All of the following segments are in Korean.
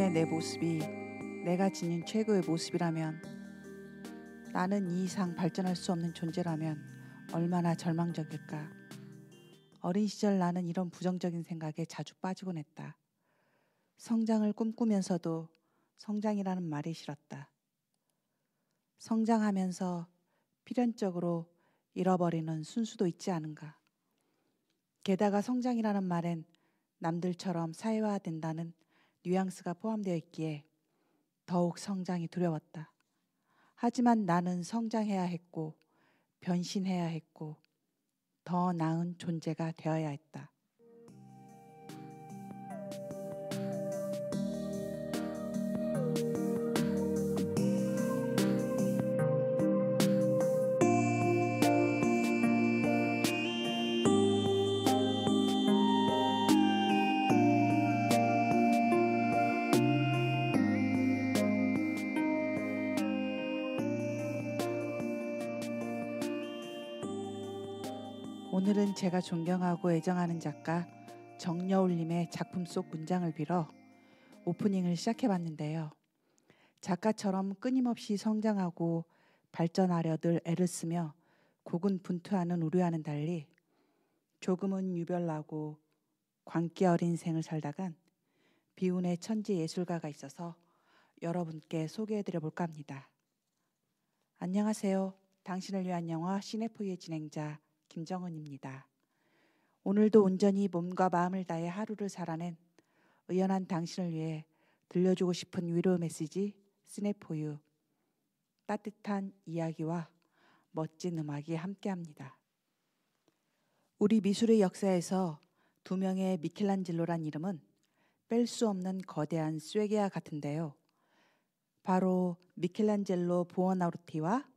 지금의 내 모습이 내가 지닌 최고의 모습이라면, 나는 이 이상 발전할 수 없는 존재라면 얼마나 절망적일까. 어린 시절 나는 이런 부정적인 생각에 자주 빠지곤 했다. 성장을 꿈꾸면서도 성장이라는 말이 싫었다. 성장하면서 필연적으로 잃어버리는 순수도 있지 않은가. 게다가 성장이라는 말엔 남들처럼 사회화된다는 뉘앙스가 포함되어 있기에 더욱 성장이 두려웠다. 하지만 나는 성장해야 했고 변신해야 했고 더 나은 존재가 되어야 했다. 오늘은 제가 존경하고 애정하는 작가 정여울님의 작품 속 문장을 빌어 오프닝을 시작해봤는데요. 작가처럼 끊임없이 성장하고 발전하려 늘 애를 쓰며 고군분투하는 우리와는 달리 조금은 유별나고 광기 어린 생을 살다간 비운의 천지 예술가가 있어서 여러분께 소개해드려 볼까 합니다. 안녕하세요. 당신을 위한 영화 시네포유의 진행자 김정은입니다. 오늘도 온전히 몸과 마음을 다해 하루를 살아낸 의연한 당신을 위해 들려주고 싶은 위로 메시지 시네포유. 따뜻한 이야기와 멋진 음악이 함께합니다. 우리 미술의 역사에서 두 명의 미켈란젤로란 이름은 뺄 수 없는 거대한 쇠계와 같은데요. 바로 미켈란젤로 부오나로티와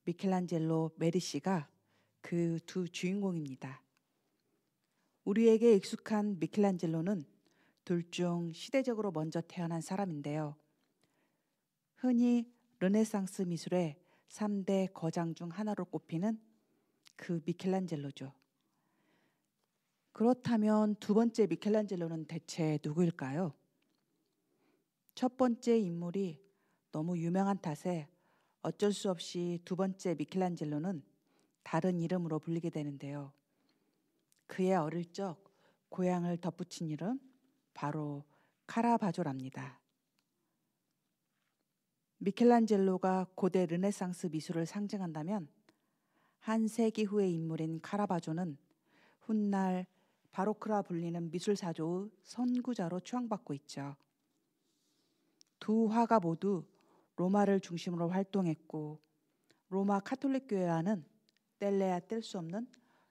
미켈란젤로 메디시가 그 두 주인공입니다. 우리에게 익숙한 미켈란젤로는 둘 중 시대적으로 먼저 태어난 사람인데요. 흔히 르네상스 미술의 3대 거장 중 하나로 꼽히는 그 미켈란젤로죠. 그렇다면 두 번째 미켈란젤로는 대체 누구일까요? 첫 번째 인물이 너무 유명한 탓에 어쩔 수 없이 두 번째 미켈란젤로는 다른 이름으로 불리게 되는데요. 그의 어릴 적 고향을 덧붙인 이름 바로 카라바조랍니다. 미켈란젤로가 고대 르네상스 미술을 상징한다면 한 세기 후의 인물인 카라바조는 훗날 바로크라 불리는 미술사조의 선구자로 추앙받고 있죠. 두 화가 모두 로마를 중심으로 활동했고 로마 카톨릭 교회와는 뗄래야 뗄 수 없는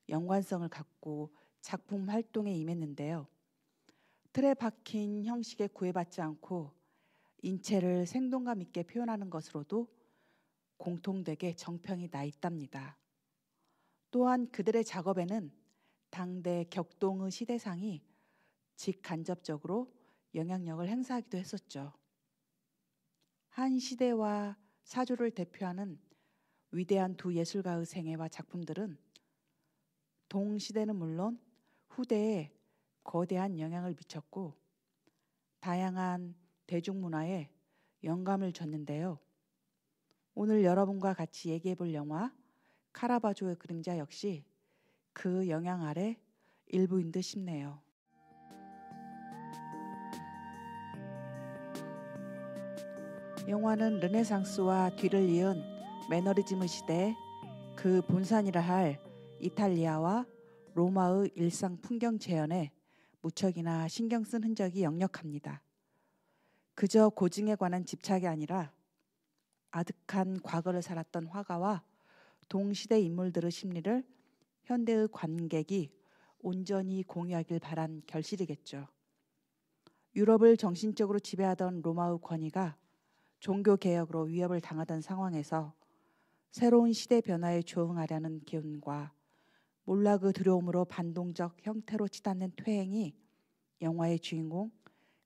연관성을 갖고 작품 활동에 임했는데요. 틀에 박힌 형식에 구애받지 않고 인체를 생동감 있게 표현하는 것으로도 공통되게 정평이 나 있답니다. 또한 그들의 작업에는 당대 격동의 시대상이 직간접적으로 영향력을 행사하기도 했었죠. 한 시대와 사조를 대표하는 위대한 두 예술가의 생애와 작품들은 동시대는 물론 후대에 거대한 영향을 미쳤고 다양한 대중문화에 영감을 줬는데요. 오늘 여러분과 같이 얘기해 볼 영화 카라바조의 그림자 역시 그 영향 아래 일부인 듯 싶네요. 영화는 르네상스와 뒤를 이은 매너리즘의 시대에 그 본산이라 할 이탈리아와 로마의 일상 풍경 재현에 무척이나 신경 쓴 흔적이 역력합니다. 그저 고증에 관한 집착이 아니라 아득한 과거를 살았던 화가와 동시대 인물들의 심리를 현대의 관객이 온전히 공유하길 바란 결실이겠죠. 유럽을 정신적으로 지배하던 로마의 권위가 종교개혁으로 위협을 당하던 상황에서 새로운 시대 변화에 조응하려는 기운과 몰락의 두려움으로 반동적 형태로 치닫는 퇴행이 영화의 주인공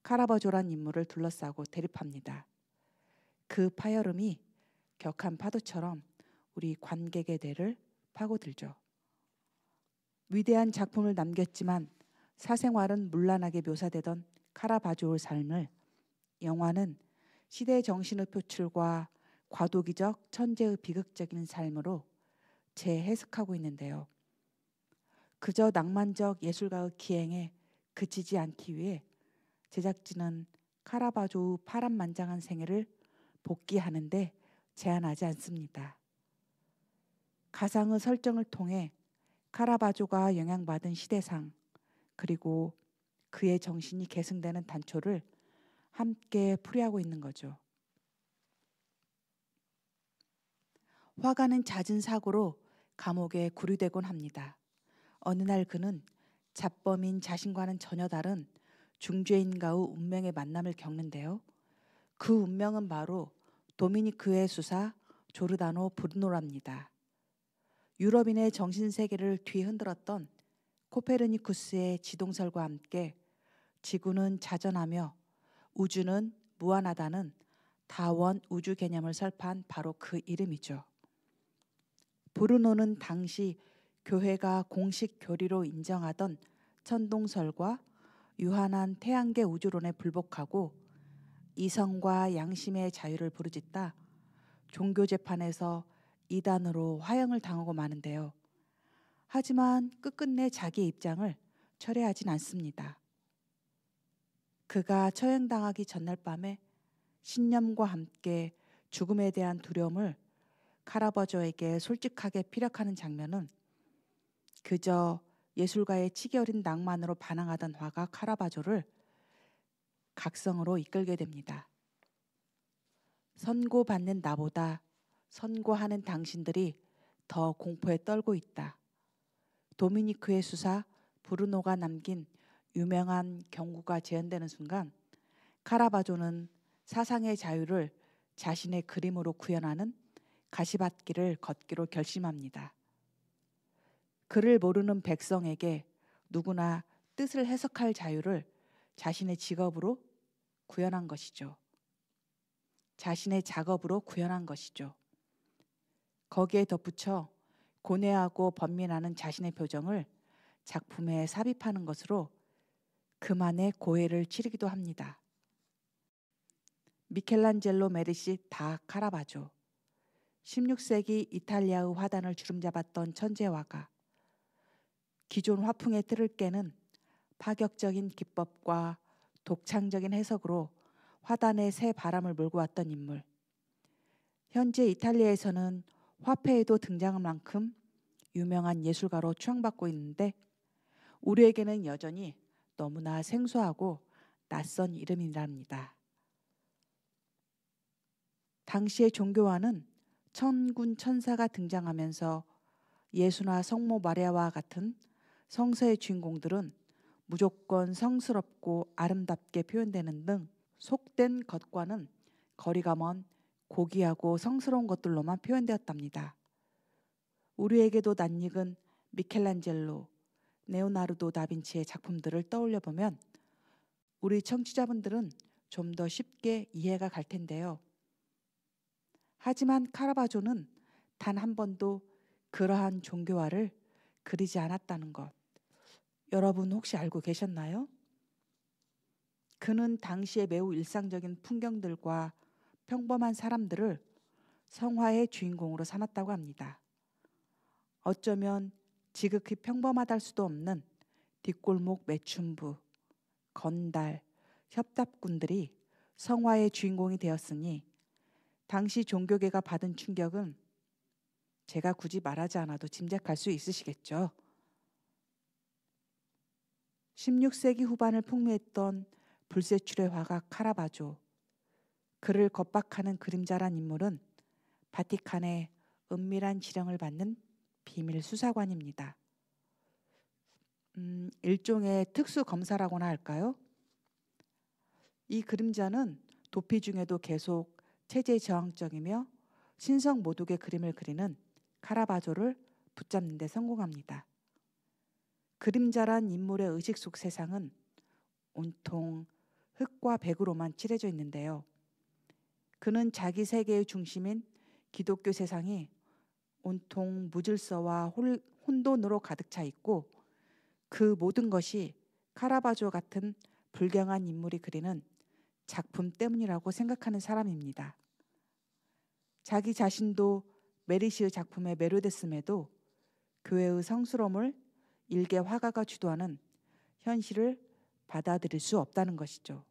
카라바조란 인물을 둘러싸고 대립합니다. 그 파열음이 격한 파도처럼 우리 관객의 뇌를 파고들죠. 위대한 작품을 남겼지만 사생활은 문란하게 묘사되던 카라바조의 삶을 영화는 시대의 정신의 표출과 과도기적 천재의 비극적인 삶으로 재해석하고 있는데요. 그저 낭만적 예술가의 기행에 그치지 않기 위해 제작진은 카라바조의 파란만장한 생애를 복귀하는데 제한하지 않습니다. 가상의 설정을 통해 카라바조가 영향받은 시대상 그리고 그의 정신이 계승되는 단초를 함께 풀이하고 있는 거죠. 화가는 잦은 사고로 감옥에 구류되곤 합니다. 어느 날 그는 잡범인 자신과는 전혀 다른 중죄인과의 운명의 만남을 겪는데요. 그 운명은 바로 도미니크의 수사 조르다노 브루노랍니다. 유럽인의 정신세계를 뒤흔들었던 코페르니쿠스의 지동설과 함께 지구는 자전하며 우주는 무한하다는 다원 우주 개념을 설파한 바로 그 이름이죠. 브루노는 당시 교회가 공식 교리로 인정하던 천동설과 유한한 태양계 우주론에 불복하고 이성과 양심의 자유를 부르짖다 종교 재판에서 이단으로 화형을 당하고 마는데요. 하지만 끝끝내 자기 입장을 철회하진 않습니다. 그가 처형당하기 전날 밤에 신념과 함께 죽음에 대한 두려움을 카라바조에게 솔직하게 피력하는 장면은 그저 예술가의 치기 어린 낭만으로 반항하던 화가 카라바조를 각성으로 이끌게 됩니다. 선고받는 나보다 선고하는 당신들이 더 공포에 떨고 있다. 도미니크의 수사 브루노가 남긴 유명한 경구가 재현되는 순간 카라바조는 사상의 자유를 자신의 그림으로 구현하는 가시밭길을 걷기로 결심합니다. 그를 모르는 백성에게 누구나 뜻을 해석할 자유를 자신의 직업으로 구현한 것이죠. 자신의 작업으로 구현한 것이죠. 거기에 덧붙여 고뇌하고 번민하는 자신의 표정을 작품에 삽입하는 것으로 그만의 고해를 치르기도 합니다. 미켈란젤로 메디시 다 카라바조, 16세기 이탈리아의 화단을 주름잡았던 천재화가 기존 화풍의 틀을 깨는 파격적인 기법과 독창적인 해석으로 화단에 새 바람을 몰고 왔던 인물. 현재 이탈리아에서는 화폐에도 등장할 만큼 유명한 예술가로 추앙받고 있는데 우리에게는 여전히 너무나 생소하고 낯선 이름이랍니다. 당시의 종교화는 천군 천사가 등장하면서 예수나 성모 마리아와 같은 성서의 주인공들은 무조건 성스럽고 아름답게 표현되는 등 속된 것과는 거리가 먼 고귀하고 성스러운 것들로만 표현되었답니다. 우리에게도 낯익은 미켈란젤로, 레오나르도 다빈치의 작품들을 떠올려 보면 우리 청취자분들은 좀 더 쉽게 이해가 갈 텐데요. 하지만 카라바조는 단 한 번도 그러한 종교화를 그리지 않았다는 것, 여러분 혹시 알고 계셨나요? 그는 당시에 매우 일상적인 풍경들과 평범한 사람들을 성화의 주인공으로 삼았다고 합니다. 어쩌면 지극히 평범하다 할 수도 없는 뒷골목 매춘부, 건달, 협답꾼들이 성화의 주인공이 되었으니 당시 종교계가 받은 충격은 제가 굳이 말하지 않아도 짐작할 수 있으시겠죠. 16세기 후반을 풍미했던 불세출의 화가 카라바조, 그를 겁박하는 그림자란 인물은 바티칸의 은밀한 지령을 받는 비밀 수사관입니다. 일종의 특수 검사라고나 할까요? 이 그림자는 도피 중에도 계속 체제 저항적이며 신성 모독의 그림을 그리는 카라바조를 붙잡는 데 성공합니다. 그림자란 인물의 의식 속 세상은 온통 흙과 백으로만 칠해져 있는데요. 그는 자기 세계의 중심인 기독교 세상이 온통 무질서와 혼돈으로 가득 차 있고 그 모든 것이 카라바조 같은 불경한 인물이 그리는 작품 때문이라고 생각하는 사람입니다. 자기 자신도 메리시의 작품에 매료됐음에도 교회의 성스러움을 일개 화가가 주도하는 현실을 받아들일 수 없다는 것이죠.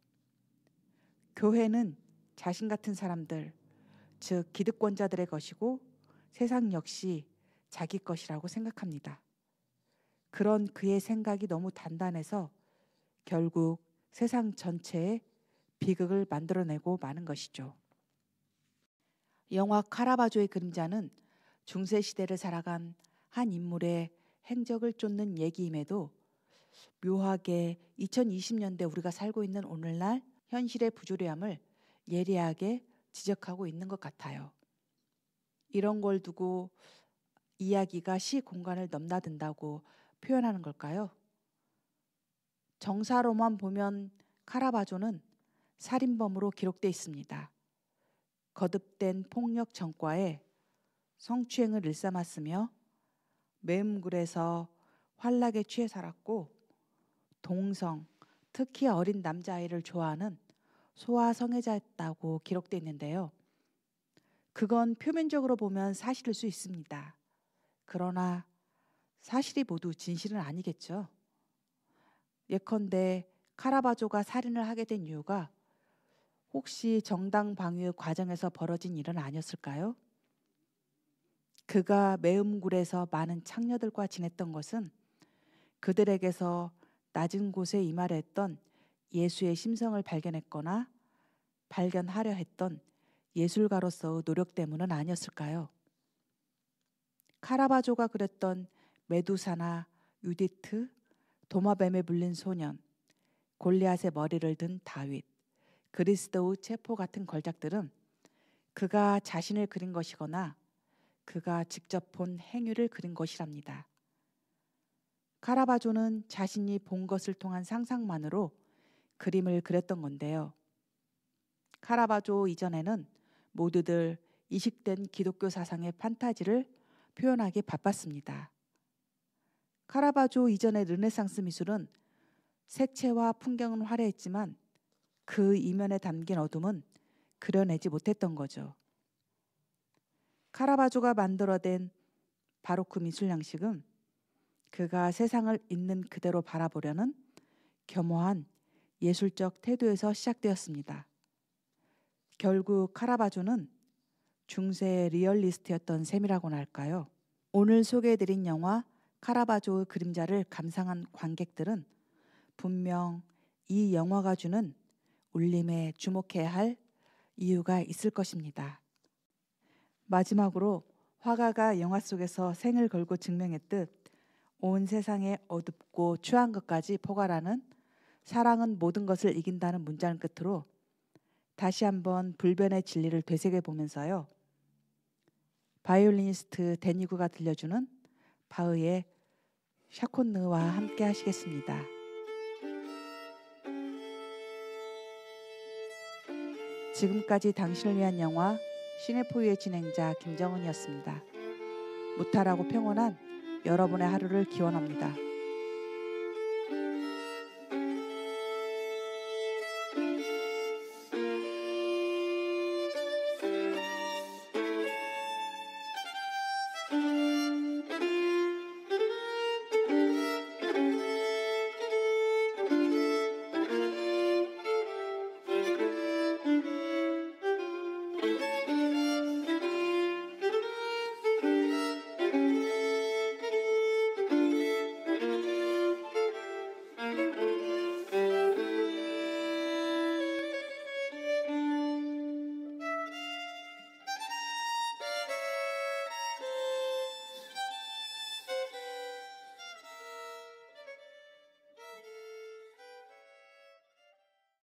교회는 자신 같은 사람들, 즉 기득권자들의 것이고 세상 역시 자기 것이라고 생각합니다. 그런 그의 생각이 너무 단단해서 결국 세상 전체에 비극을 만들어내고 마는 것이죠. 영화 카라바조의 그림자는 중세시대를 살아간 한 인물의 행적을 쫓는 얘기임에도 묘하게 2020년대 우리가 살고 있는 오늘날 현실의 부조리함을 예리하게 지적하고 있는 것 같아요. 이런 걸 두고 이야기가 시 공간을 넘나든다고 표현하는 걸까요? 정사로만 보면 카라바조는 살인범으로 기록되어 있습니다. 거듭된 폭력 전과에 성추행을 일삼았으며 매음굴에서 환락에 취해 살았고 동성, 특히 어린 남자아이를 좋아하는 소아성애자였다고 기록되어 있는데요. 그건 표면적으로 보면 사실일 수 있습니다. 그러나 사실이 모두 진실은 아니겠죠. 예컨대 카라바조가 살인을 하게 된 이유가 혹시 정당 방위의 과정에서 벌어진 일은 아니었을까요? 그가 매음굴에서 많은 창녀들과 지냈던 것은 그들에게서 낮은 곳에 임하려 했던 예수의 심성을 발견했거나 발견하려 했던 예술가로서의 노력 때문은 아니었을까요? 카라바조가 그렸던 메두사나 유디트, 도마뱀에 물린 소년, 골리앗의 머리를 든 다윗, 그리스도의 체포 같은 걸작들은 그가 자신을 그린 것이거나 그가 직접 본 행위를 그린 것이랍니다. 카라바조는 자신이 본 것을 통한 상상만으로 그림을 그렸던 건데요. 카라바조 이전에는 모두들 이식된 기독교 사상의 판타지를 표현하기 바빴습니다. 카라바조 이전의 르네상스 미술은 색채와 풍경은 화려했지만 그 이면에 담긴 어둠은 그려내지 못했던 거죠. 카라바조가 만들어낸 바로크 미술 양식은 그가 세상을 있는 그대로 바라보려는 겸허한 예술적 태도에서 시작되었습니다. 결국 카라바조는 중세 리얼리스트였던 셈이라고나 할까요? 오늘 소개해드린 영화 카라바조의 그림자를 감상한 관객들은 분명 이 영화가 주는 울림에 주목해야 할 이유가 있을 것입니다. 마지막으로 화가가 영화 속에서 생을 걸고 증명했듯 온 세상에 어둡고 추한 것까지 포괄하는 사랑은 모든 것을 이긴다는 문장 끝으로 다시 한번 불변의 진리를 되새겨 보면서요. 바이올리니스트 데니구가 들려주는 바흐의 샤콘느와 함께 하시겠습니다. 지금까지 당신을 위한 영화 시네포유의 진행자 김정은이었습니다. 무탈하고 평온한 여러분의 하루를 기원합니다.